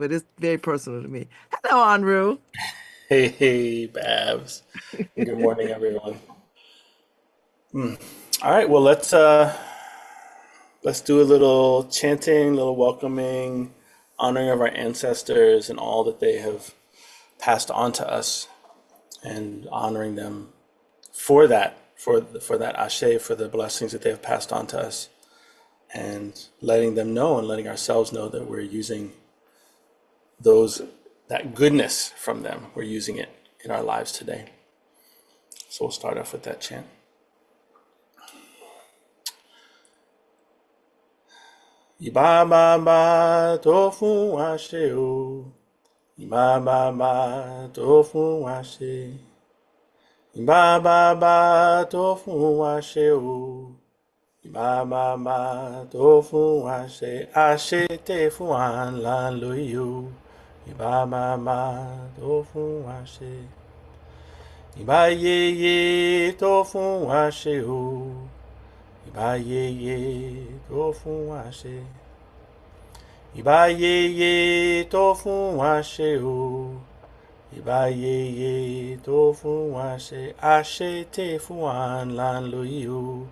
but it's very personal to me. Hello, Enroue. Hey, Babs. Good morning, everyone. All right, well let's do a little chanting, a little welcoming, honoring of our ancestors and all that they have passed on to us, and honoring them for that, for that ashe, for the blessings that they have passed on to us, and letting them know and letting ourselves know that we're using those that goodness from them. We're using it in our lives today. So we'll start off with that chant. Iba ba ba tofu ashe o. Iba ba ba tofu ashe. Iba ba ba tofu ashe o. Iba ba ba tofu ashe. Ashe te fu an lan lo yo. Iba ba ba tofu ashe. Iba ye ye tofu ashe o. Iba ye ye tofu ashe. Iba ye ye to fún wa ṣe o. Iba ye ye tó fún wa ṣe. Àṣẹ tè fún wa là ń lò yìí o.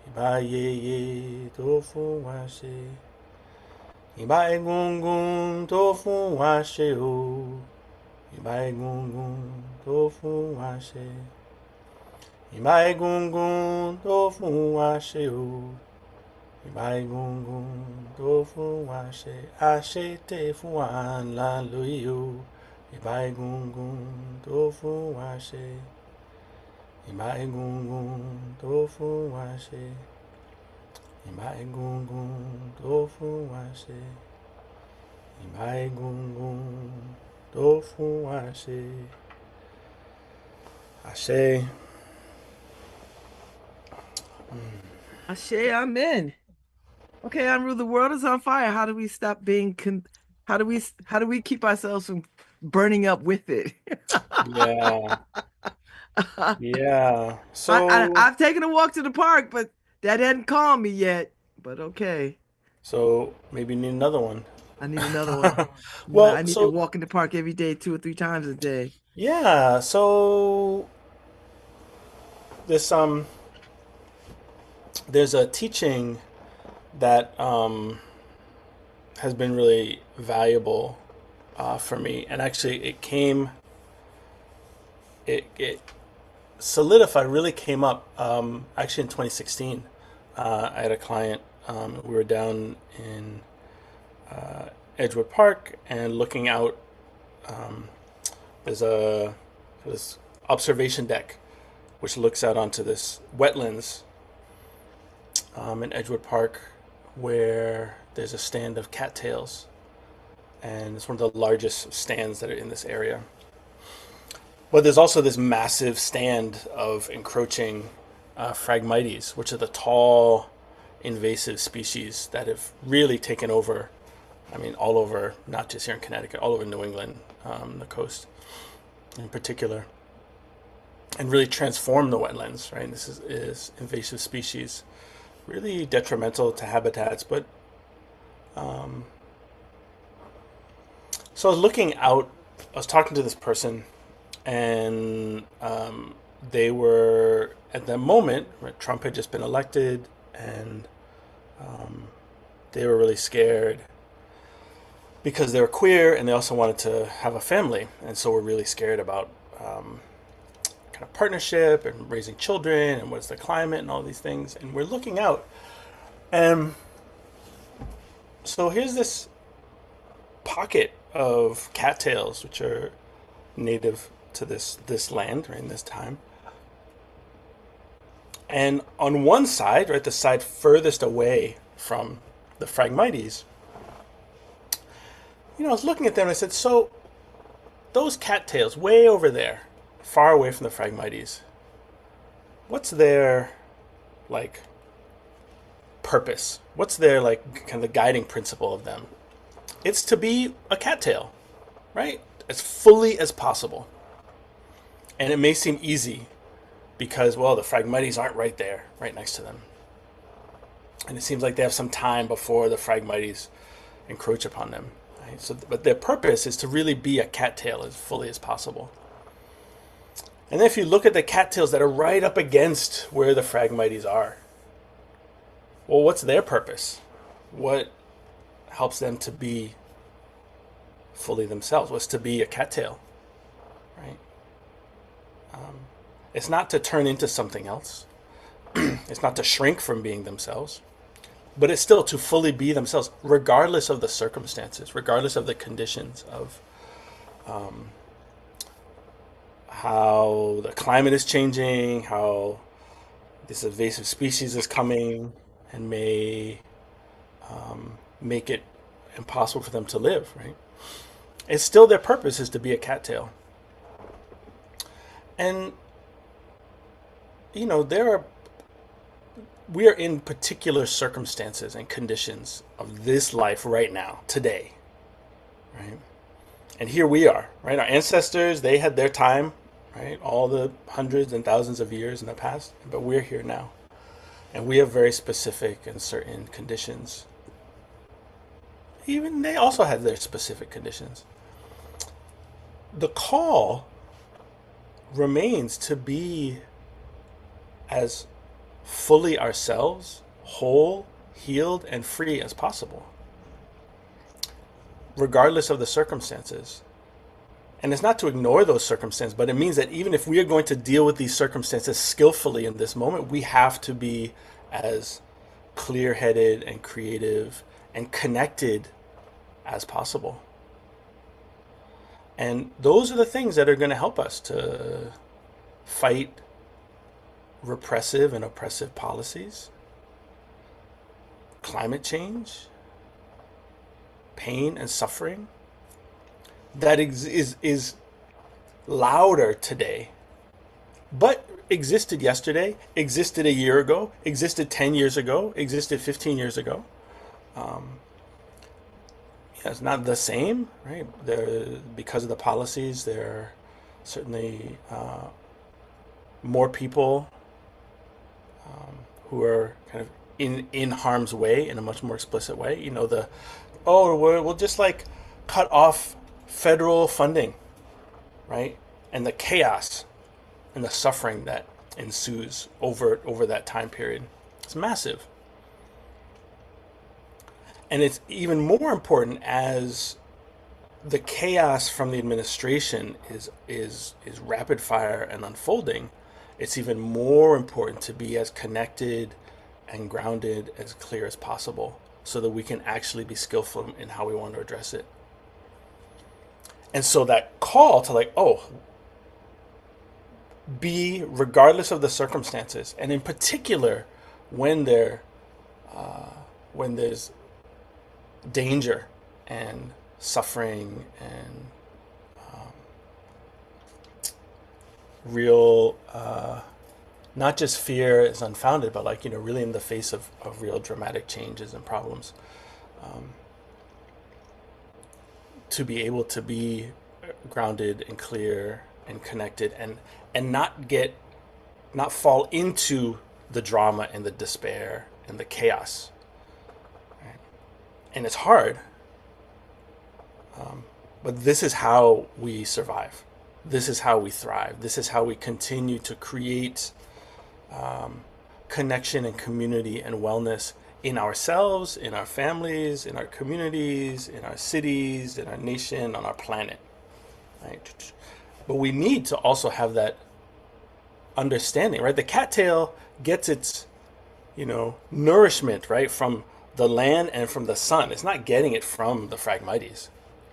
Iba ye ye tó fún wa ṣe. Iba egungun tó fún wa ṣe o. Iba egungun tó fún wa ṣe. Iba egungun tó fún wa ṣe o. Ìbà egungun tó fún wa ṣe àṣetè fún wa ńlá lóyè o. Ìbà egungun tó fún wa ṣe. Ìbà egungun tó fún wa ṣe. Ìbà egungun tó fún wa ṣe. Ìbà egungun tó fún wa ṣe. Àṣẹ. Ashe, amen. Okay, Enroue, the world is on fire. How do we stop being how do we keep ourselves from burning up with it? Yeah, yeah. I've taken a walk to the park, but that hadn't calmed me yet. But okay, So maybe you need another one. I need another one. I Well, need to so walk in the park every day, 2 or 3 times a day. yeah, so this there's a teaching that has been really valuable for me, and actually it solidified, really came up actually in 2016. I had a client. We were down in Edgewood Park and looking out. There's a this observation deck which looks out onto this wetlands in Edgewood Park, where there's a stand of cattails, and it's one of the largest stands that are in this area. But there's also this massive stand of encroaching Phragmites, which are the tall, invasive species that have really taken over. I mean, all over, not just here in Connecticut, all over New England, the coast in particular, and really transform the wetlands. Right, and this is invasive species, really detrimental to habitats. But so I was looking out. I was talking to this person, and they were at that moment. Right, Trump had just been elected, and they were really scared because they were queer and they also wanted to have a family, and so we're really scared about kind of partnership and raising children and what's the climate and all these things. And we're looking out, and so here's this pocket of cattails, which are native to this land, right, in this time. And on one side, right, the side furthest away from the Phragmites, I was looking at them and I said, so those cattails way over there, far away from the Phragmites, what's their, like, purpose? What's their, like, kind of the guiding principle of them? It's to be a cattail, right? As fully as possible. And it may seem easy because, well, the Phragmites aren't right there, right next to them. And it seems like they have some time before the Phragmites encroach upon them. right? So, but their purpose is to really be a cattail as fully as possible. And then if you look at the cattails that are right up against where the Phragmites are, well, what's their purpose? What helps them to be fully themselves? What's to be a cattail, right? It's not to turn into something else. It's not to shrink from being themselves, but it's still to fully be themselves, regardless of the circumstances, regardless of the conditions of how the climate is changing, how this invasive species is coming and may make it impossible for them to live, right? It's still their purpose is to be a cattail. And, we are in particular circumstances and conditions of this life right now, today, right? And here we are, right? Our ancestors, they had their time, right? All the hundreds and thousands of years in the past, but we're here now. And we have very specific and certain conditions. Even they also had their specific conditions. The call remains to be as fully ourselves, whole, healed, and free as possible, regardless of the circumstances. And it's not to ignore those circumstances, but it means that even if we are going to deal with these circumstances skillfully in this moment, we have to be as clear-headed and creative and connected as possible. And those are the things that are going to help us to fight repressive and oppressive policies, climate change, pain and suffering that is louder today, but existed yesterday, existed a year ago, existed 10 years ago, existed 15 years ago. It's not the same, right? Because of the policies, there are certainly more people who are kind of in harm's way in a much more explicit way. We'll just like cut off federal funding, right? And the chaos and the suffering that ensues over that time period. It's massive. And it's even more important as the chaos from the administration is rapid fire and unfolding. It's even more important to be as connected and grounded, as clear as possible, so that we can actually be skillful in how we want to address it. And so that call to be regardless of the circumstances, and in particular when there's danger and suffering and real, not just fear is unfounded, but really in the face of real dramatic changes and problems, to be able to be grounded and clear and connected and not fall into the drama and the despair and the chaos. Right? And it's hard, but this is how we survive. This is how we thrive. This is how we continue to create connection and community and wellness in ourselves, in our families, in our communities, in our cities, in our nation, on our planet. Right? But we need to also have that understanding, right? The cattail gets its, nourishment, right, from the land and from the sun. It's not getting it from the Phragmites.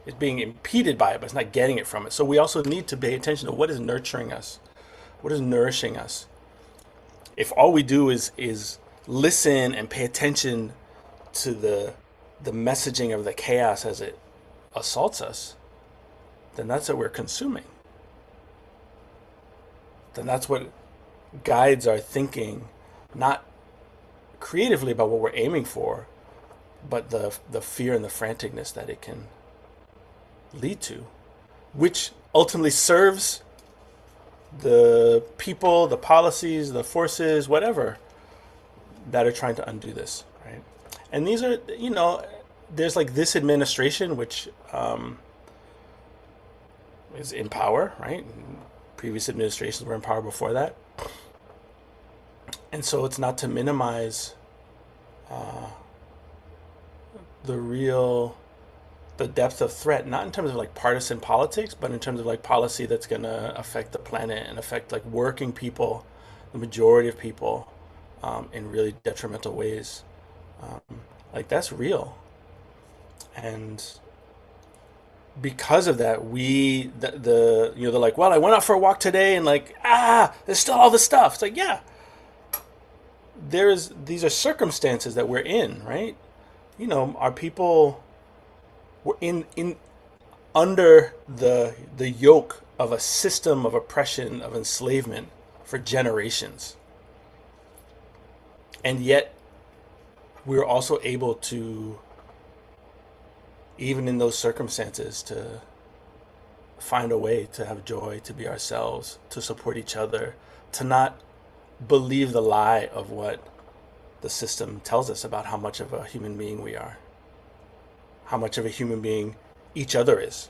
It's being impeded by it, but it's not getting it from it. So we also need to pay attention to what is nurturing us, what is nourishing us. If all we do is listen and pay attention to the messaging of the chaos as it assaults us, then that's what we're consuming. Then that's what guides our thinking, not creatively about what we're aiming for, but the fear and the franticness that it can lead to, which ultimately serves the people, the policies, the forces, whatever, that are trying to undo this, right? And these are, there's like this administration, which is in power, right? Previous administrations were in power before that. And so it's not to minimize the real, the depth of threat, not in terms of like partisan politics, but in terms of like policy that's going to affect the planet and affect like working people, the majority of people, in really detrimental ways. Like that's real. And because of that, they're like, well, I went out for a walk today and like, there's still all this stuff. It's like, yeah, these are circumstances that we're in, right? Our people were in under the yoke of a system of oppression, of enslavement for generations. And yet we're also able to, even in those circumstances, to find a way to have joy, to be ourselves, to support each other, to not believe the lie of what the system tells us about how much of a human being we are, how much of a human being each other is.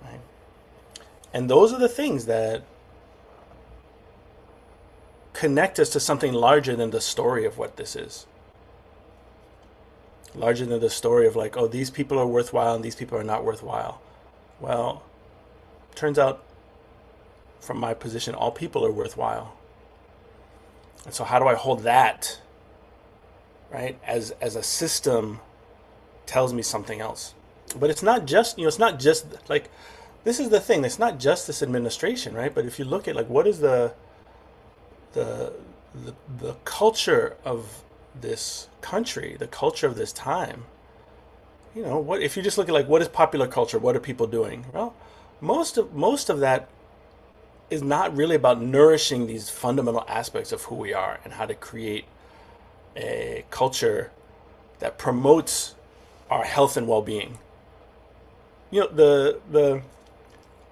Right? And those are the things that connect us to something larger than the story of what this is. Larger than the story of like, oh, these people are worthwhile and these people are not worthwhile. Well, turns out from my position, all people are worthwhile. And so how do I hold that, right, as a system tells me something else? But it's not just, it's not just like, this is the thing, it's not just this administration, right? But if you look at like, what is the culture of this country, the culture of this time, what if you just look at like, what is popular culture? What are people doing? Well, most of that is not really about nourishing these fundamental aspects of who we are and how to create a culture that promotes our health and well-being. I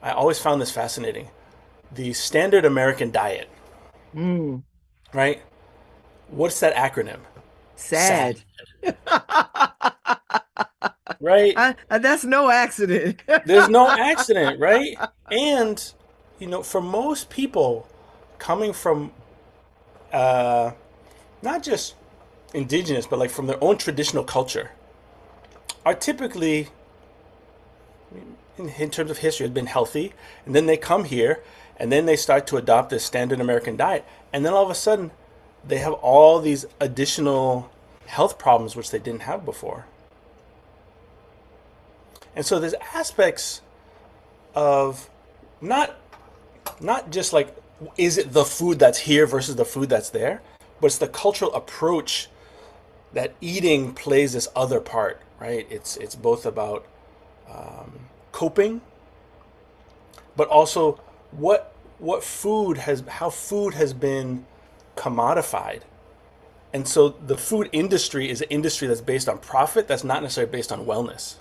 always found this fascinating. The standard American diet, Mm, right? What's that acronym? SAD, sad. right? That's no accident. There's no accident, right? And, for most people coming from not just indigenous, but like from their own traditional culture, are typically, in terms of history, have been healthy. And then they come here and then they start to adopt this standard American diet. And then all of a sudden, they have all these additional health problems which they didn't have before. And so there's aspects of not just like, is it the food that's here versus the food that's there, but it's the cultural approach that eating plays this other part, right? It's both about coping, but also how food has been commodified. And so the food industry is an industry that's based on profit, that's not necessarily based on wellness.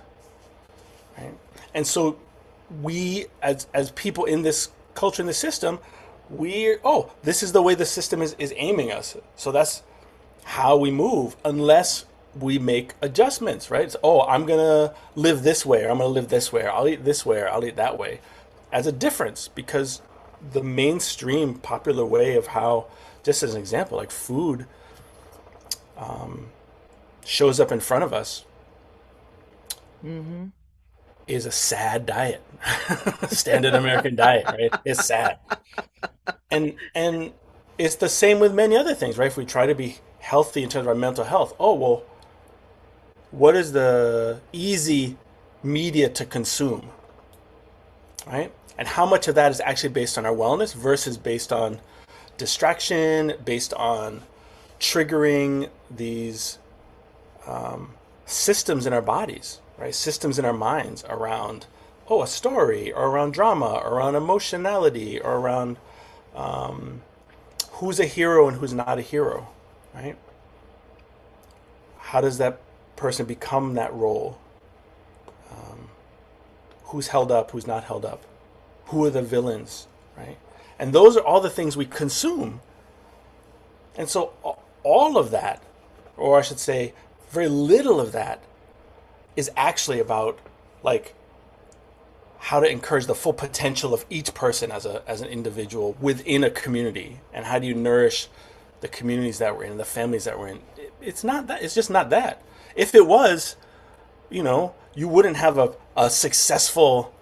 Right? And so we, as people in this culture, in the system, this is the way the system is aiming us. So that's how we move, unless we make adjustments, right? So, I'm gonna live this way, or I'm gonna live this way, or I'll eat this way, or I'll eat that way, as a difference, because the mainstream popular way of how, just as an example, like food shows up in front of us, Hmm. is a sad diet. Standard American diet, right? It's sad. And it's the same with many other things, right? If we try to be healthy in terms of our mental health, well, what is the easy media to consume, right? And how much of that is actually based on our wellness versus based on distraction, based on triggering these systems in our bodies, right? Systems in our minds around, a story, or around drama, or around emotionality, or around who's a hero and who's not a hero, right? How does that person become that role? Who's held up, who's not held up? Who are the villains, right? And those are all the things we consume. And so all of that, or I should say, very little of that, is actually about like how to encourage the full potential of each person as an individual within a community, and how do you nourish the communities that we're in and the families that we're in. It's not that. It's just not that. If it was, you wouldn't have a successful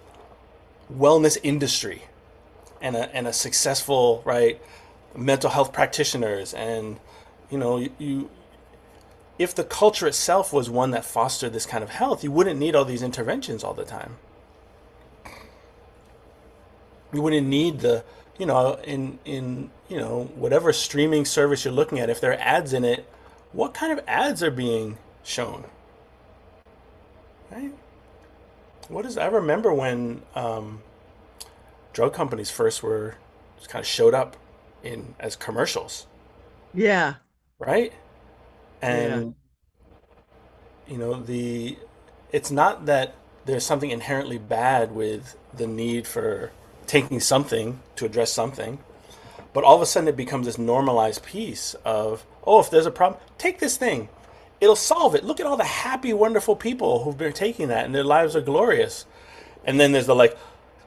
wellness industry and a successful, right, mental health practitioners. And you if the culture itself was one that fostered this kind of health, you wouldn't need all these interventions all the time. You wouldn't need the, in whatever streaming service you're looking at, if there are ads in it, what kind of ads are being shown, right? I remember when drug companies first were just kind of showed up in as commercials, Yeah. right? Yeah. And the it's not that there's something inherently bad with the need for taking something to address something, but all of a sudden it becomes this normalized piece of, oh, if there's a problem, take this thing. It'll solve it. Look at all the happy, wonderful people who've been taking that and their lives are glorious. And then there's the like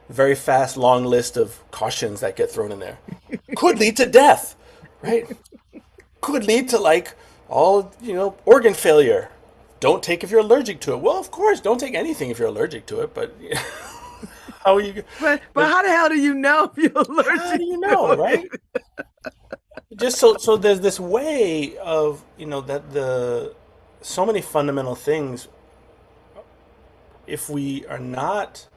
very fast, long list of cautions that get thrown in there. Could lead to death, right? Could lead to like all, organ failure. Don't take if you're allergic to it. Well, of course, don't take anything if you're allergic to it, but how are you, But how the hell do you know if you're how allergic do you to know, right? it? Just so there's this way of, that the so many fundamental things, if we are not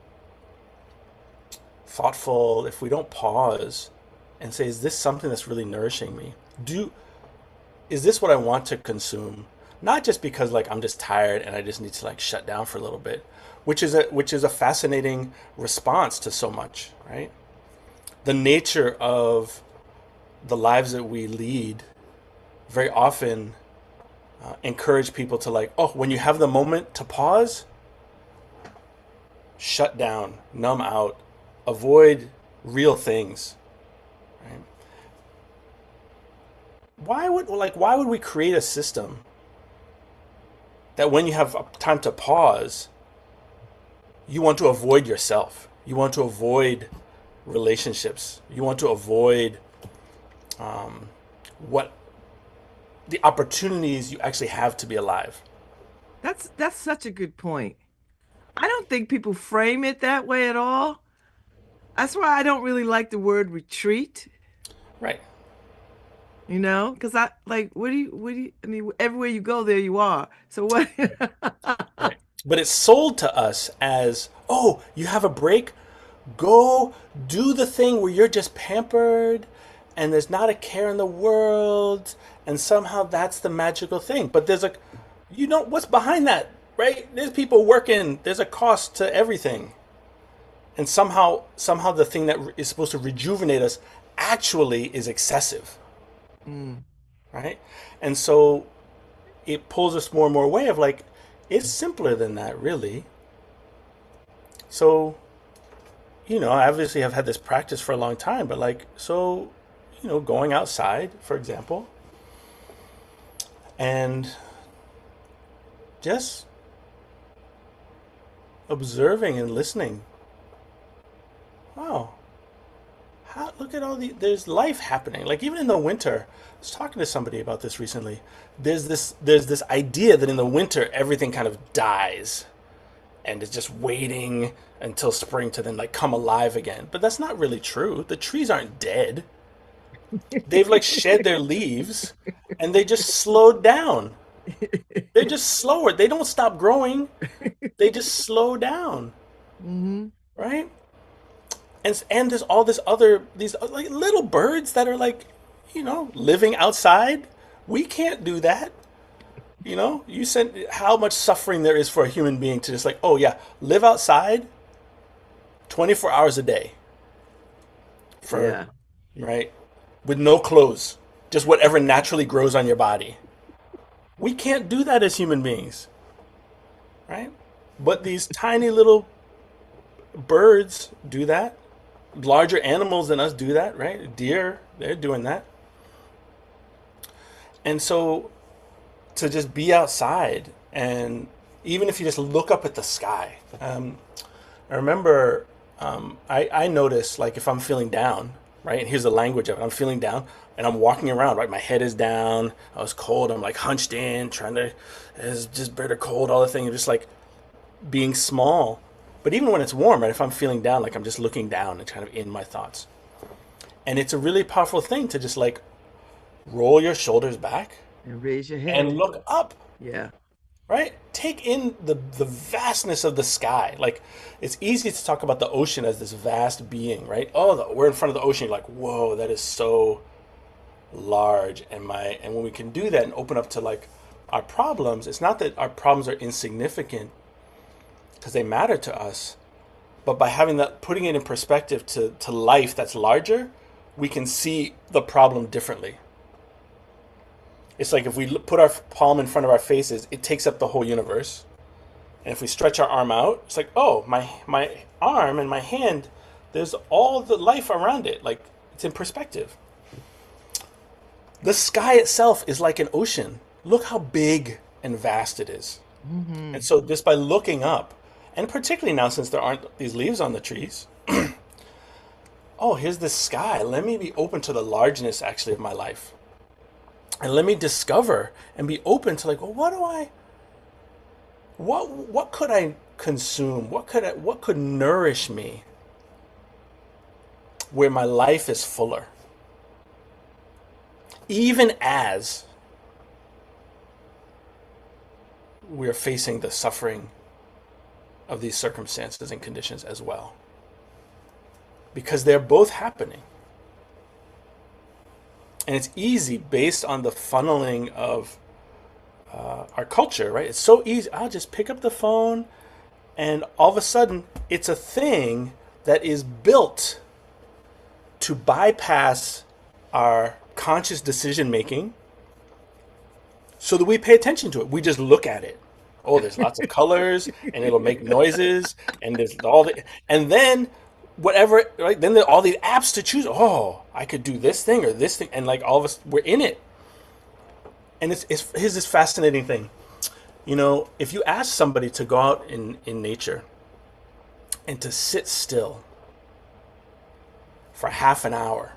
thoughtful, if we don't pause and say, is this something that's really nourishing me? Is this what I want to consume? Not just because like I'm just tired and I just need to like shut down for a little bit, which is a fascinating response to so much, right? The nature of the lives that we lead very often encourage people to like, oh, when you have the moment to pause, shut down, numb out, avoid real things, right? Why would we create a system that when you have time to pause, you want to avoid yourself, you want to avoid relationships, you want to avoid what the opportunities you actually have to be alive. That's such a good point. I don't think people frame it that way at all. That's why I don't really like the word retreat, Right. because I like, I mean, everywhere you go, there you are. So what? Right. But it's sold to us as, oh, you have a break, go do the thing where you're just pampered and there's not a care in the world, and somehow that's the magical thing. But what's behind that, right? There's people working, there's a cost to everything. And somehow the thing that is supposed to rejuvenate us actually is excessive, Mm, right? And so it pulls us more and more away of like, it's simpler than that, really. So, I obviously have had this practice for a long time, but like, so, going outside, for example, and just observing and listening. Wow, look at there's life happening. Like even in the winter, I was talking to somebody about this recently. There's this idea that in the winter everything kind of dies and is just waiting until spring to then like come alive again. But that's not really true. The trees aren't dead. They've like shed their leaves and they just slowed down. They're just slower. They don't stop growing. They just slow down, hmm right? And there's all these like little birds that are like, living outside. We can't do that. You sent how much suffering there is for a human being to just like, oh yeah, live outside 24 hours a day for, Yeah. right, with no clothes, just whatever naturally grows on your body. We can't do that as human beings, right? But these tiny little birds do that. Larger animals than us do that, right? Deer, they're doing that. And so to just be outside and even if you just look up at the sky. I remember I notice like if I'm feeling down, right? And here's the language of it. I'm feeling down and I'm walking around, right? My head is down. I was cold. I'm like hunched in, trying to, it's just bitter cold, all the things, just like being small. But even when it's warm, right? If I'm feeling down, like I'm just looking down and kind of in my thoughts. And it's a really powerful thing to just like roll your shoulders back And raise your head. and look up, Yeah. right? Take in the vastness of the sky. Like it's easy to talk about the ocean as this vast being, right? Oh, we're in front of the ocean. You're like, whoa, that is so large. And when we can do that and open up to like our problems, it's not that our problems are insignificant because they matter to us, but by having that, putting it in perspective to life that's larger, we can see the problem differently. It's like if we put our palm in front of our faces, it takes up the whole universe. And if we stretch our arm out, it's like, oh, my arm and my hand, there's all the life around it. Like it's in perspective. The sky itself is like an ocean. Look how big and vast it is. Hmm. And so just by looking up, and particularly now since there aren't these leaves on the trees, oh, here's the sky. Let me be open to the largeness actually of my life. And let me discover and be open to like, well, what could I consume? What could nourish me where my life is fuller? Even as we're facing the suffering of these circumstances and conditions as well. Because they're both happening. And it's easy based on the funneling of our culture, right? It's so easy. I'll just pick up the phone, and all of a sudden, it's a thing that is built to bypass our conscious decision making so that we pay attention to it. We just look at it. Oh, there's lots of colors, and it'll make noises, and there's all the, and then whatever, right? Then there are all these apps to choose. Oh, I could do this thing or this thing, and like all of us, we're in it. And here's this fascinating thing. You know, if you ask somebody to go out in nature and to sit still for half an hour,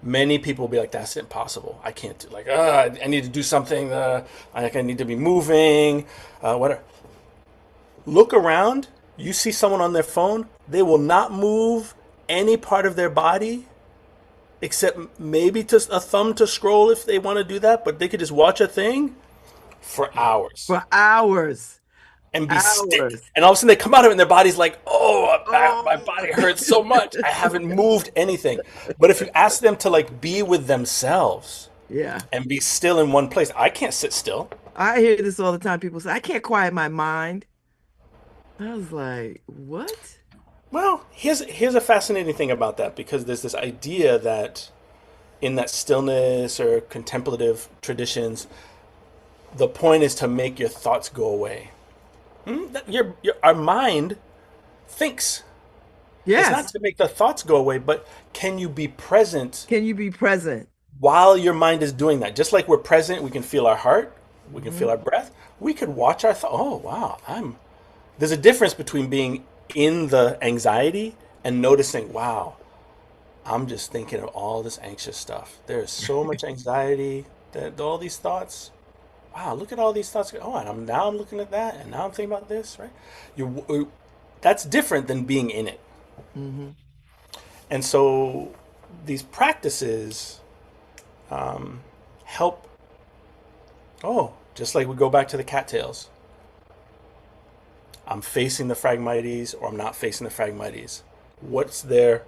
many people will be like, that's impossible. I can't do like, I need to do something. I need to be moving, whatever. Look around. You see someone on their phone. They will not move any part of their body except maybe just a thumb to scroll if they want to do that. But they could just watch a thing for hours For hours. and be still. Hours. And all of a sudden they come out of it and their body's like, oh, my Oh. body hurts so much. I haven't moved anything. But if you ask them to like be with themselves Yeah. and be still in one place, I can't sit still. I hear this all the time. People say, I can't quiet my mind. I was like, what? Well, here's a fascinating thing about that because there's this idea that in that stillness or contemplative traditions, the point is to make your thoughts go away. Our mind thinks. It's not Yes. to make the thoughts go away, but can you be present Can you be present? while your mind is doing that? Just like we're present, we can feel our heart, we can Hmm. feel our breath. We could watch our thought. Oh wow, There's a difference between being in the anxiety and noticing, wow, I'm just thinking of all this anxious stuff. There's so much anxiety, that all these thoughts. Wow, look at all these thoughts. Oh, and I'm looking at that, and now I'm thinking about this, right? That's different than being in it. Hmm. And so these practices help. Oh, just like we go back to the cattails. I'm facing the Phragmites or I'm not facing the Phragmites. What's their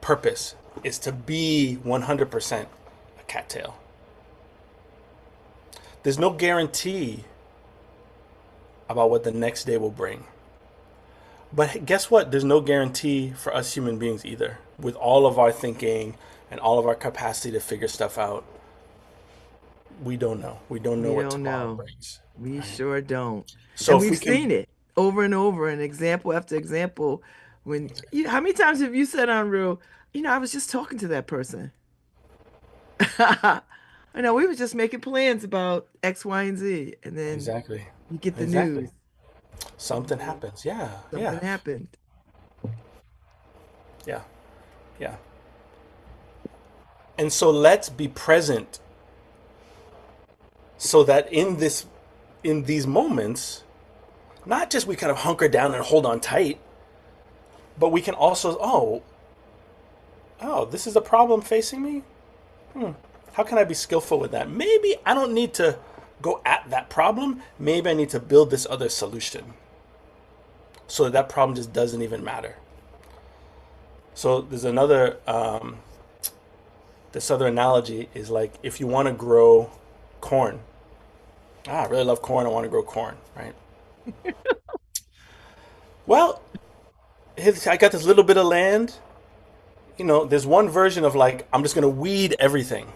purpose? Is to be 100% a cattail. There's no guarantee about what the next day will bring. But guess what? There's no guarantee for us human beings either. With all of our thinking and all of our capacity to figure stuff out, we don't know. We don't know We what don't tomorrow know. brings. We Right? sure don't. So And if we've we seen can, it over and over, and example after example. How many times have you said on real, I was just talking to that person. I know we were just making plans about X, Y, and Z. And then exactly. You get the Exactly. news. Something happens. Yeah, yeah, Something happened. yeah, yeah. And so let's be present so that in these moments, not just we kind of hunker down and hold on tight, but we can also, oh, this is a problem facing me. How can I be skillful with that? Maybe I don't need to go at that problem. Maybe I need to build this other solution so that that problem just doesn't even matter. So there's another this other analogy is like if you want to grow corn. I really love corn. I want to grow corn, right? Well, I got this little bit of land. There's one version of like I'm just gonna weed everything,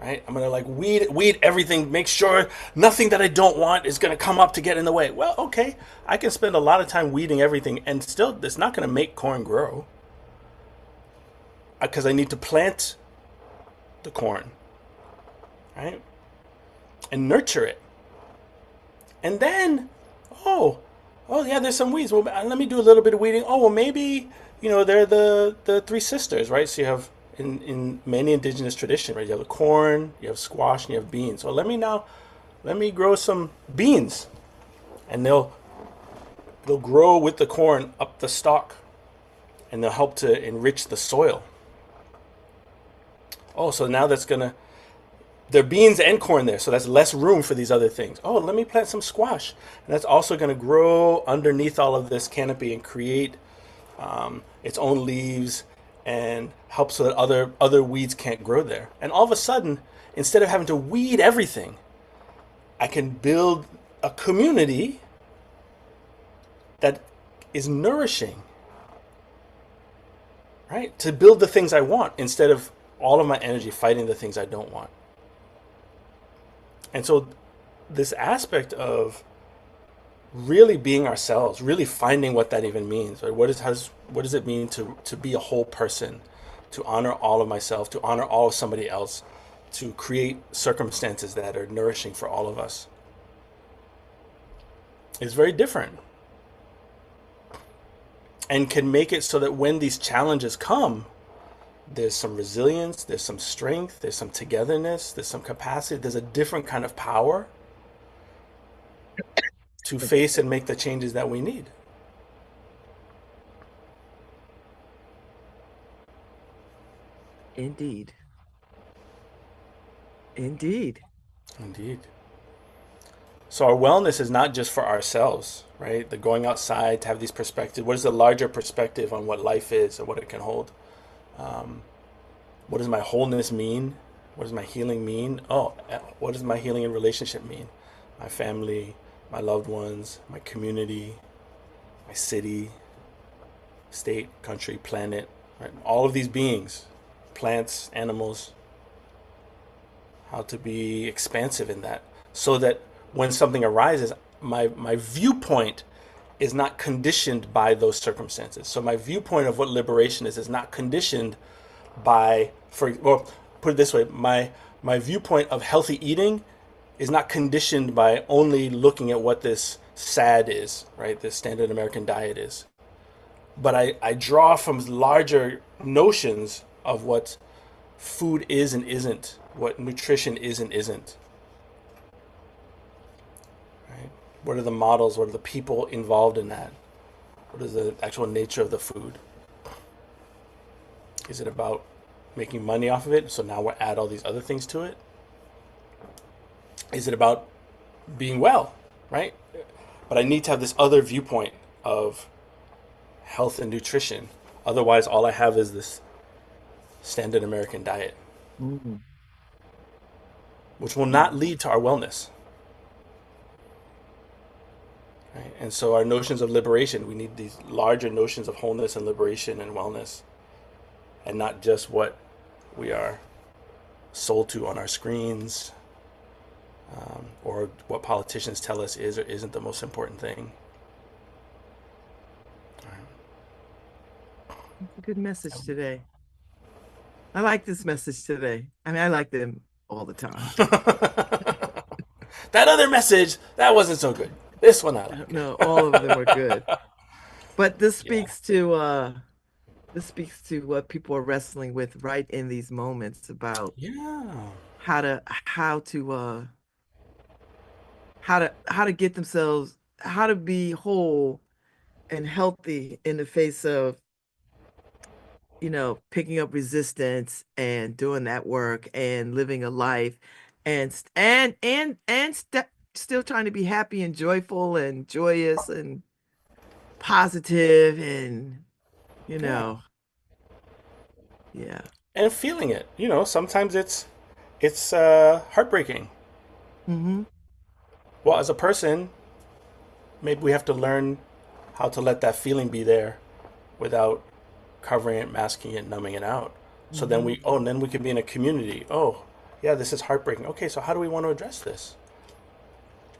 right? I'm gonna like weed everything, make sure nothing that I don't want is gonna come up to get in the way. Well, okay, I can spend a lot of time weeding everything, and still, it's not gonna make corn grow because I need to plant the corn, right, and nurture it, and then, oh, oh yeah, there's some weeds. Well, let me do a little bit of weeding. Oh well, maybe they're the three sisters, right? So you have in many indigenous tradition, right? You have the corn, you have squash, and you have beans. So let me grow some beans, and they'll grow with the corn up the stalk, and they'll help to enrich the soil. Oh, so now that's gonna there are beans and corn there, so that's less room for these other things. Oh, let me plant some squash, and that's also going to grow underneath all of this canopy and create its own leaves and help so that other weeds can't grow there. And all of a sudden, instead of having to weed everything, I can build a community that is nourishing, right? To build the things I want instead of all of my energy fighting the things I don't want. And so this aspect of really being ourselves, really finding what that even means. Right? What does it mean to be a whole person, to honor all of myself, to honor all of somebody else, to create circumstances that are nourishing for all of us? It's very different and can make it so that when these challenges come, there's some resilience, there's some strength, there's some togetherness, there's some capacity, there's a different kind of power to face and make the changes that we need. Indeed. Indeed. Indeed. So our wellness is not just for ourselves, right? The going outside to have these perspectives. What is the larger perspective on what life is and what it can hold? What does my wholeness mean? What does my healing mean? Oh, what does my healing and relationship mean? My family, my loved ones, my community, my city, state, country, planet, right? All of these beings, plants, animals, how to be expansive in that so that when something arises, my viewpoint is not conditioned by those circumstances. So my viewpoint of what liberation is not conditioned by, well, put it this way, my viewpoint of healthy eating is not conditioned by only looking at what this SAD is, right? This standard American diet is. But I draw from larger notions of what food is and isn't, what nutrition is and isn't. Right? What are the models? What are the people involved in that? What is the actual nature of the food? Is it about making money off of it? So now we'll add all these other things to it. Is it about being well, right? But I need to have this other viewpoint of health and nutrition. Otherwise, all I have is this standard American diet, Mm. which will not lead to our wellness. Right? And so, our notions of liberation, we need these larger notions of wholeness and liberation and wellness, and not just what we are sold to on our screens, or what politicians tell us is or isn't the most important thing. It's a good message today. I like this message today. I mean, I like them all the time. That other message, that wasn't so good. This one I like. No, all of them are good. But Yeah. this speaks to what people are wrestling with right in these moments about Yeah. how to how to get themselves how to be whole and healthy in the face of, picking up resistance and doing that work and living a life and still trying to be happy and joyful and joyous and positive and you Yeah. know, yeah. And feeling it. Sometimes it's heartbreaking. Hmm. Well, as a person, maybe we have to learn how to let that feeling be there without covering it, masking it, numbing it out. So then Hmm. and then we can be in a community. Oh, yeah, this is heartbreaking. Okay, so how do we want to address this?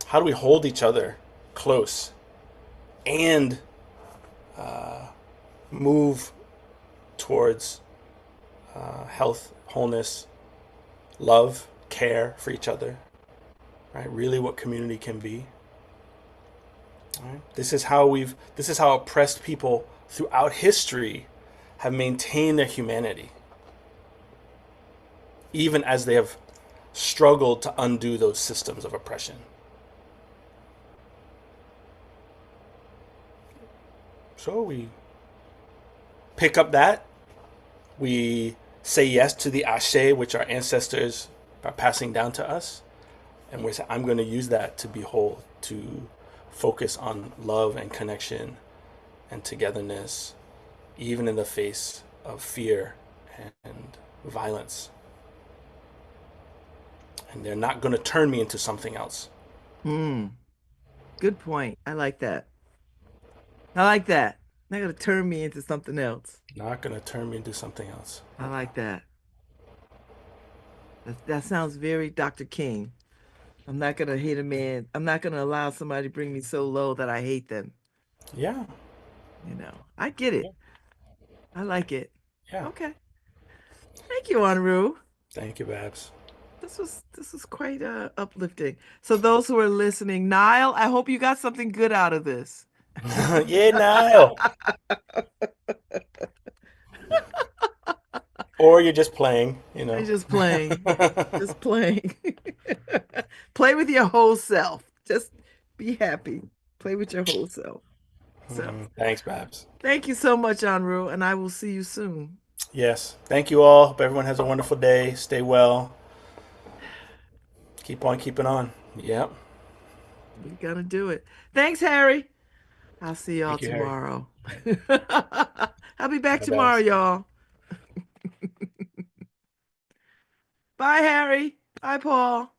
How do we hold each other close and move towards health, wholeness, love, care for each other? Right? Really, what community can be. Right? This is how oppressed people throughout history have maintained their humanity, even as they have struggled to undo those systems of oppression. So we pick up that, we say yes to the ashe which our ancestors are passing down to us, and we say, I'm going to use that to be whole, to focus on love and connection and togetherness, even in the face of fear and violence. And they're not going to turn me into something else. Mm, good point. I like that. I like that. Not gonna turn me into something else. Not going to turn me into something else. I like that. That sounds very Dr. King. I'm not gonna hate a man. I'm not gonna allow somebody to bring me so low that I hate them. Yeah. I get it. I like it. Yeah. Okay. Thank you, Anru. Thank you, Babs. This was quite uplifting. So those who are listening, Nile, I hope you got something good out of this. Yeah, Niall. Or you're just playing. I'm just playing. Just playing. Play with your whole self. Just be happy. Play with your whole self. So, Thanks, Babs. thank you so much, Anru, and I will see you soon. Yes. Thank you all. Hope everyone has a wonderful day. Stay well. Keep on keeping on. Yep. We gotta do it. Thanks, Harry. I'll see y'all Thank you, Harry. tomorrow. I'll be back Bye, tomorrow, Babs. y'all. Bye, Harry. Bye, Paul.